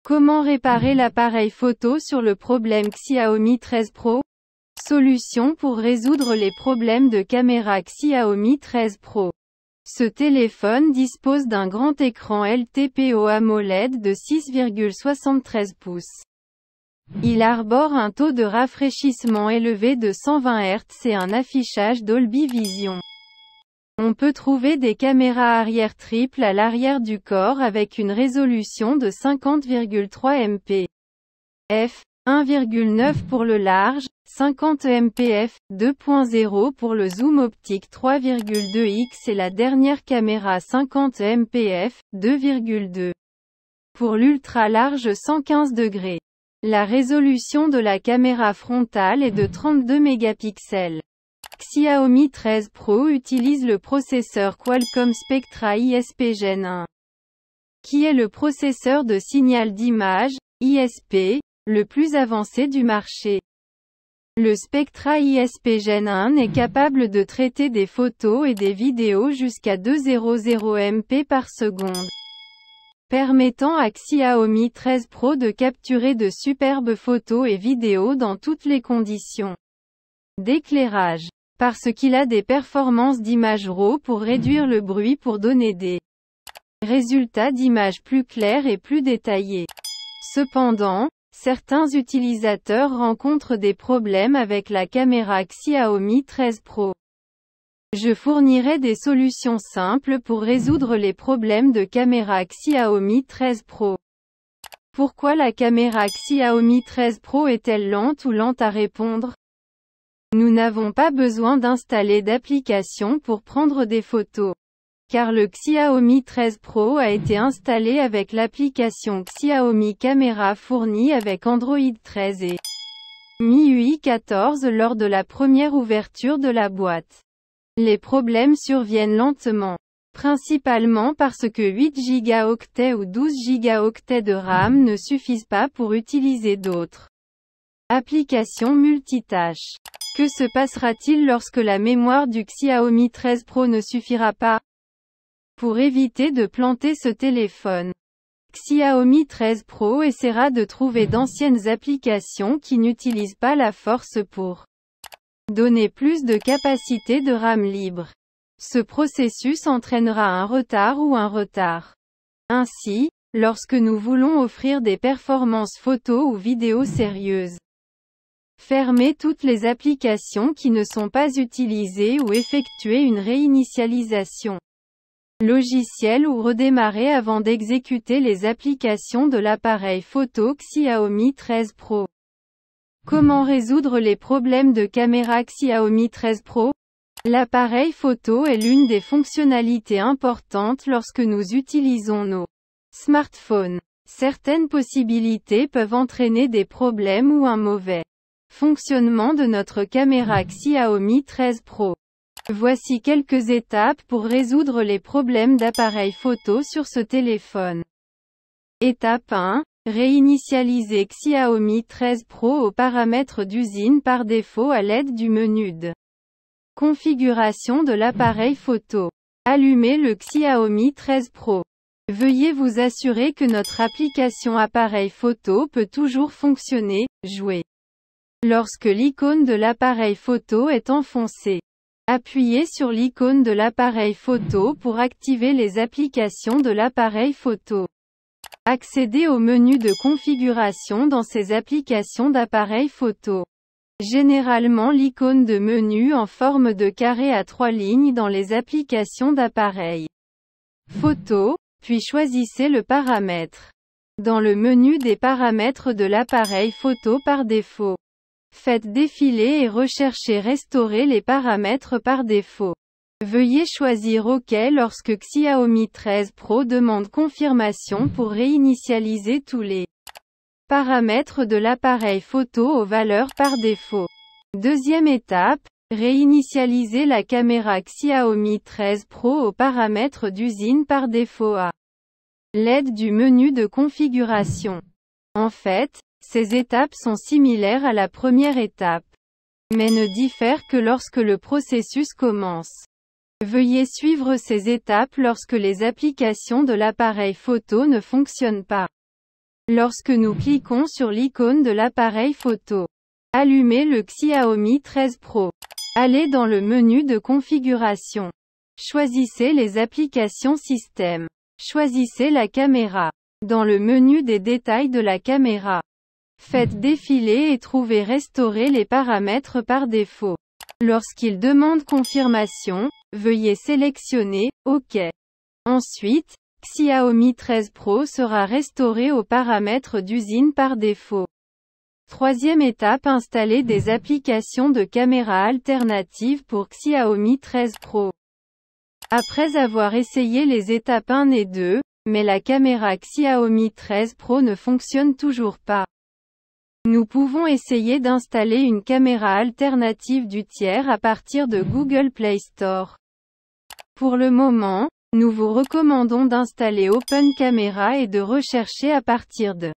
Comment réparer l'appareil photo sur le problème Xiaomi 13 Pro? Solution pour résoudre les problèmes de caméra Xiaomi 13 Pro. Ce téléphone dispose d'un grand écran LTPO AMOLED de 6,73 pouces. Il arbore un taux de rafraîchissement élevé de 120 Hz et un affichage Dolby Vision. On peut trouver des caméras arrière triples à l'arrière du corps avec une résolution de 50,3 MP. f. 1,9 pour le large, 50 mpf, 2.0 pour le zoom optique 3,2x et la dernière caméra 50 mpf, 2,2. Pour l'ultra large 115 degrés. La résolution de la caméra frontale est de 32 mégapixels. Xiaomi 13 Pro utilise le processeur Qualcomm Spectra ISP Gen 1, qui est le processeur de signal d'image, ISP, le plus avancé du marché. Le Spectra ISP Gen 1 est capable de traiter des photos et des vidéos jusqu'à 200 MP par seconde, permettant à Xiaomi 13 Pro de capturer de superbes photos et vidéos dans toutes les conditions d'éclairage. Parce qu'il a des performances d'image RAW pour réduire le bruit pour donner des résultats d'image plus clairs et plus détaillés. Cependant, certains utilisateurs rencontrent des problèmes avec la caméra Xiaomi 13 Pro. Je fournirai des solutions simples pour résoudre les problèmes de caméra Xiaomi 13 Pro. Pourquoi la caméra Xiaomi 13 Pro est-elle lente ou lente à répondre? Nous n'avons pas besoin d'installer d'application pour prendre des photos, car le Xiaomi 13 Pro a été installé avec l'application Xiaomi Camera fournie avec Android 13 et MIUI 14 lors de la première ouverture de la boîte. Les problèmes surviennent lentement, principalement parce que 8 Go ou 12 Go de RAM ne suffisent pas pour utiliser d'autres applications multitâches. Que se passera-t-il lorsque la mémoire du Xiaomi 13 Pro ne suffira pas? Pour éviter de planter ce téléphone, Xiaomi 13 Pro essaiera de trouver d'anciennes applications qui n'utilisent pas la force pour donner plus de capacité de RAM libre. Ce processus entraînera un retard ou un retard. Ainsi, lorsque nous voulons offrir des performances photo ou vidéo sérieuses, fermer toutes les applications qui ne sont pas utilisées ou effectuer une réinitialisation logicielle ou redémarrer avant d'exécuter les applications de l'appareil photo Xiaomi 13 Pro. Comment résoudre les problèmes de caméra Xiaomi 13 Pro? L'appareil photo est l'une des fonctionnalités importantes lorsque nous utilisons nos smartphones. Certaines possibilités peuvent entraîner des problèmes ou un mauvais fonctionnement de notre caméra Xiaomi 13 Pro. Voici quelques étapes pour résoudre les problèmes d'appareil photo sur ce téléphone. Étape 1. Réinitialiser Xiaomi 13 Pro aux paramètres d'usine par défaut à l'aide du menu de configuration de l'appareil photo. Allumez le Xiaomi 13 Pro. Veuillez vous assurer que notre application appareil photo peut toujours fonctionner, jouer. Lorsque l'icône de l'appareil photo est enfoncée, appuyez sur l'icône de l'appareil photo pour activer les applications de l'appareil photo. Accédez au menu de configuration dans ces applications d'appareil photo. Généralement l'icône de menu en forme de carré à 3 lignes dans les applications d'appareil photo, puis choisissez le paramètre. Dans le menu des paramètres de l'appareil photo par défaut, faites défiler et recherchez Restaurer les paramètres par défaut. Veuillez choisir OK lorsque Xiaomi 13 Pro demande confirmation pour réinitialiser tous les paramètres de l'appareil photo aux valeurs par défaut. Deuxième étape, réinitialiser la caméra Xiaomi 13 Pro aux paramètres d'usine par défaut à l'aide du menu de configuration. En fait, ces étapes sont similaires à la première étape, mais ne diffèrent que lorsque le processus commence. Veuillez suivre ces étapes lorsque les applications de l'appareil photo ne fonctionnent pas. Lorsque nous cliquons sur l'icône de l'appareil photo, allumez le Xiaomi 13 Pro. Allez dans le menu de configuration. Choisissez les applications système. Choisissez la caméra. Dans le menu des détails de la caméra, faites défiler et trouvez restaurer les paramètres par défaut. Lorsqu'il demande confirmation, veuillez sélectionner OK. Ensuite, Xiaomi 13 Pro sera restauré aux paramètres d'usine par défaut. Troisième étape, installer des applications de caméra alternatives pour Xiaomi 13 Pro. Après avoir essayé les étapes 1 et 2, mais la caméra Xiaomi 13 Pro ne fonctionne toujours pas. Nous pouvons essayer d'installer une caméra alternative du tiers à partir de Google Play Store. Pour le moment, nous vous recommandons d'installer Open Camera et de rechercher à partir de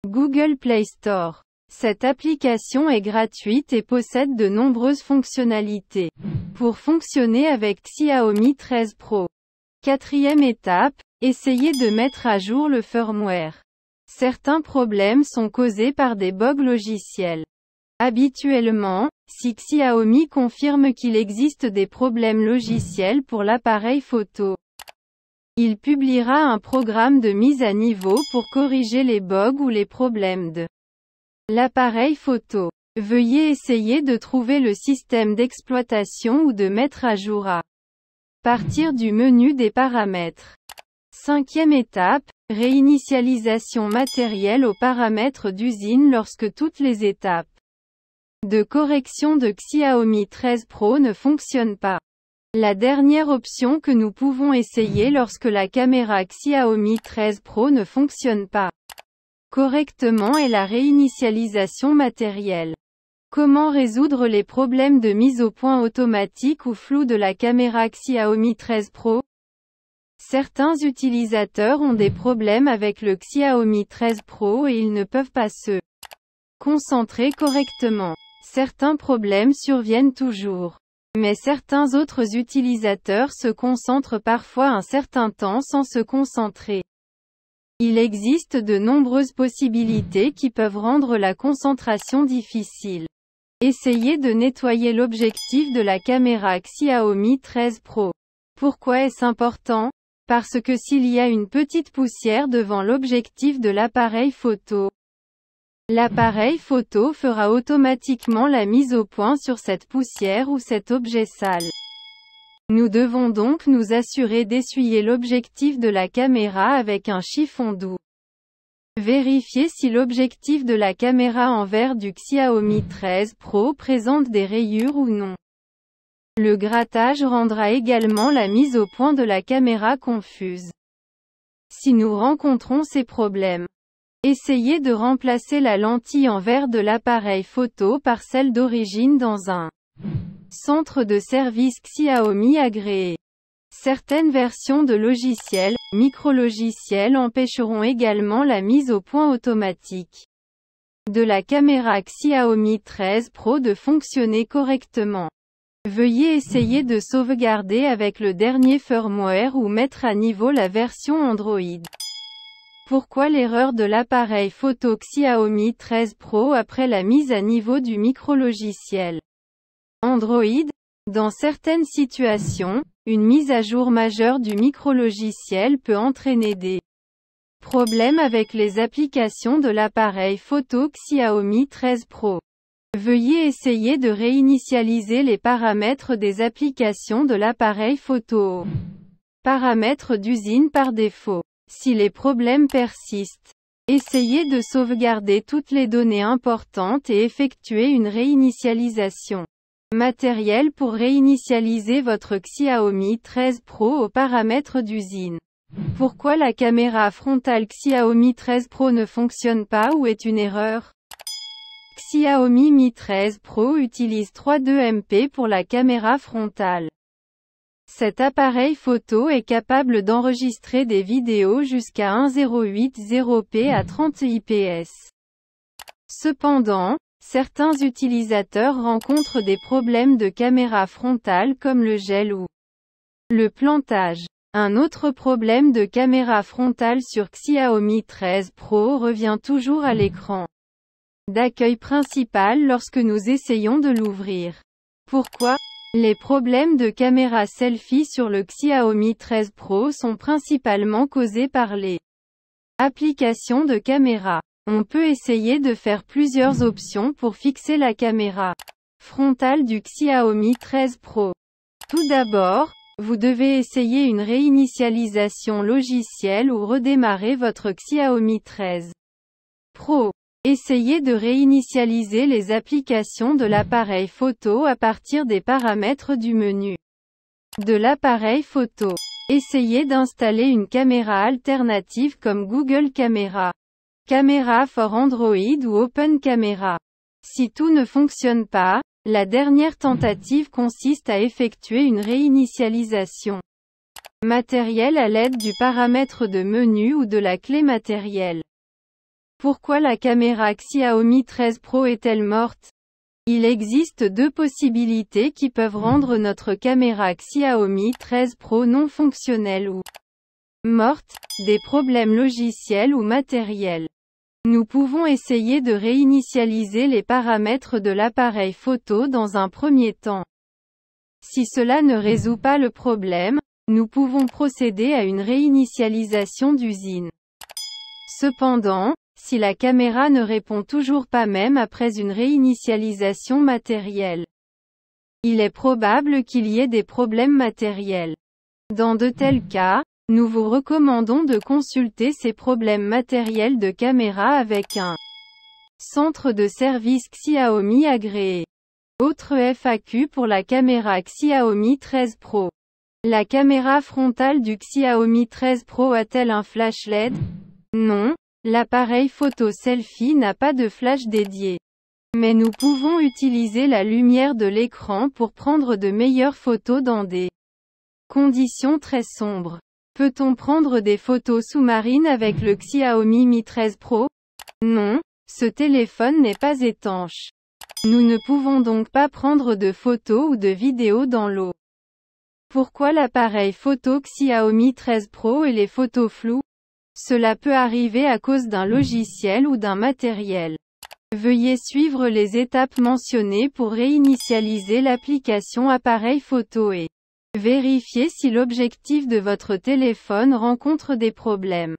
Google Play Store. Cette application est gratuite et possède de nombreuses fonctionnalités pour fonctionner avec Xiaomi 13 Pro. Quatrième étape, essayez de mettre à jour le firmware. Certains problèmes sont causés par des bugs logiciels. Habituellement, si Xiaomi confirme qu'il existe des problèmes logiciels pour l'appareil photo, il publiera un programme de mise à niveau pour corriger les bugs ou les problèmes de l'appareil photo. Veuillez essayer de trouver le système d'exploitation ou de mettre à jour à partir du menu des paramètres. Cinquième étape, réinitialisation matérielle aux paramètres d'usine lorsque toutes les étapes de correction de Xiaomi 13 Pro ne fonctionnent pas. La dernière option que nous pouvons essayer lorsque la caméra Xiaomi 13 Pro ne fonctionne pas correctement est la réinitialisation matérielle. Comment résoudre les problèmes de mise au point automatique ou flou de la caméra Xiaomi 13 Pro? Certains utilisateurs ont des problèmes avec le Xiaomi 13 Pro et ils ne peuvent pas se concentrer correctement. Certains problèmes surviennent toujours. Mais certains autres utilisateurs se concentrent parfois un certain temps sans se concentrer. Il existe de nombreuses possibilités qui peuvent rendre la concentration difficile. Essayez de nettoyer l'objectif de la caméra Xiaomi 13 Pro. Pourquoi est-ce important? Parce que s'il y a une petite poussière devant l'objectif de l'appareil photo, l'appareil photo fera automatiquement la mise au point sur cette poussière ou cet objet sale. Nous devons donc nous assurer d'essuyer l'objectif de la caméra avec un chiffon doux. Vérifiez si l'objectif de la caméra en verre du Xiaomi 13 Pro présente des rayures ou non. Le grattage rendra également la mise au point de la caméra confuse. Si nous rencontrons ces problèmes, essayez de remplacer la lentille en verre de l'appareil photo par celle d'origine dans un centre de service Xiaomi agréé. Certaines versions de logiciels, micro-logiciels empêcheront également la mise au point automatique de la caméra Xiaomi 13 Pro de fonctionner correctement. Veuillez essayer de sauvegarder avec le dernier firmware ou mettre à niveau la version Android. Pourquoi l'erreur de l'appareil photo Xiaomi 13 Pro après la mise à niveau du micro-logiciel Android? Dans certaines situations, une mise à jour majeure du micro-logiciel peut entraîner des problèmes avec les applications de l'appareil photo Xiaomi 13 Pro. Veuillez essayer de réinitialiser les paramètres des applications de l'appareil photo aux paramètres d'usine par défaut. Si les problèmes persistent, essayez de sauvegarder toutes les données importantes et effectuer une réinitialisation matérielle pour réinitialiser votre Xiaomi 13 Pro aux paramètres d'usine. Pourquoi la caméra frontale Xiaomi 13 Pro ne fonctionne pas ou est une erreur? Xiaomi Mi 13 Pro utilise 3.2 MP pour la caméra frontale. Cet appareil photo est capable d'enregistrer des vidéos jusqu'à 1080p à 30 IPS. Cependant, certains utilisateurs rencontrent des problèmes de caméra frontale comme le gel ou le plantage. Un autre problème de caméra frontale sur Xiaomi 13 Pro revient toujours à l'écran d'accueil principal lorsque nous essayons de l'ouvrir. Pourquoi? Les problèmes de caméra selfie sur le Xiaomi 13 Pro sont principalement causés par les applications de caméra. On peut essayer de faire plusieurs options pour fixer la caméra frontale du Xiaomi 13 Pro. Tout d'abord, vous devez essayer une réinitialisation logicielle ou redémarrer votre Xiaomi 13 Pro. Essayez de réinitialiser les applications de l'appareil photo à partir des paramètres du menu de l'appareil photo. Essayez d'installer une caméra alternative comme Google Camera, Camera for Android ou Open Camera. Si tout ne fonctionne pas, la dernière tentative consiste à effectuer une réinitialisation matérielle à l'aide du paramètre de menu ou de la clé matérielle. Pourquoi la caméra Xiaomi 13 Pro est-elle morte? Il existe deux possibilités qui peuvent rendre notre caméra Xiaomi 13 Pro non fonctionnelle ou morte, des problèmes logiciels ou matériels. Nous pouvons essayer de réinitialiser les paramètres de l'appareil photo dans un premier temps. Si cela ne résout pas le problème, nous pouvons procéder à une réinitialisation d'usine. Cependant, si la caméra ne répond toujours pas même après une réinitialisation matérielle, il est probable qu'il y ait des problèmes matériels. Dans de tels cas, nous vous recommandons de consulter ces problèmes matériels de caméra avec un centre de service Xiaomi agréé. Autre FAQ pour la caméra Xiaomi 13 Pro. La caméra frontale du Xiaomi 13 Pro a-t-elle un flash LED? Non, l'appareil photo selfie n'a pas de flash dédié. Mais nous pouvons utiliser la lumière de l'écran pour prendre de meilleures photos dans des conditions très sombres. Peut-on prendre des photos sous-marines avec le Xiaomi Mi 13 Pro? Non, ce téléphone n'est pas étanche. Nous ne pouvons donc pas prendre de photos ou de vidéos dans l'eau. Pourquoi l'appareil photo Xiaomi 13 Pro et les photos floues? Cela peut arriver à cause d'un logiciel ou d'un matériel. Veuillez suivre les étapes mentionnées pour réinitialiser l'application appareil photo et vérifiez si l'objectif de votre téléphone rencontre des problèmes.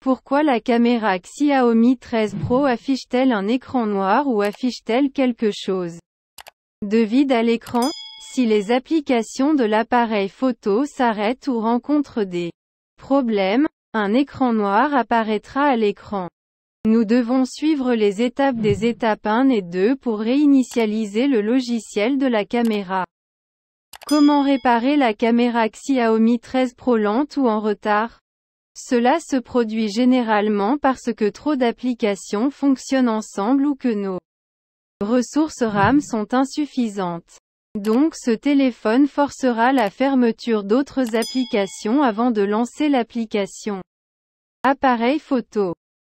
Pourquoi la caméra Xiaomi 13 Pro affiche-t-elle un écran noir ou affiche-t-elle quelque chose de vide à l'écran? Si les applications de l'appareil photo s'arrêtent ou rencontrent des problèmes, un écran noir apparaîtra à l'écran. Nous devons suivre les étapes des étapes 1 et 2 pour réinitialiser le logiciel de la caméra. Comment réparer la caméra Xiaomi 13 Pro lente ou en retard? Cela se produit généralement parce que trop d'applications fonctionnent ensemble ou que nos ressources RAM sont insuffisantes. Donc ce téléphone forcera la fermeture d'autres applications avant de lancer l'application appareil photo.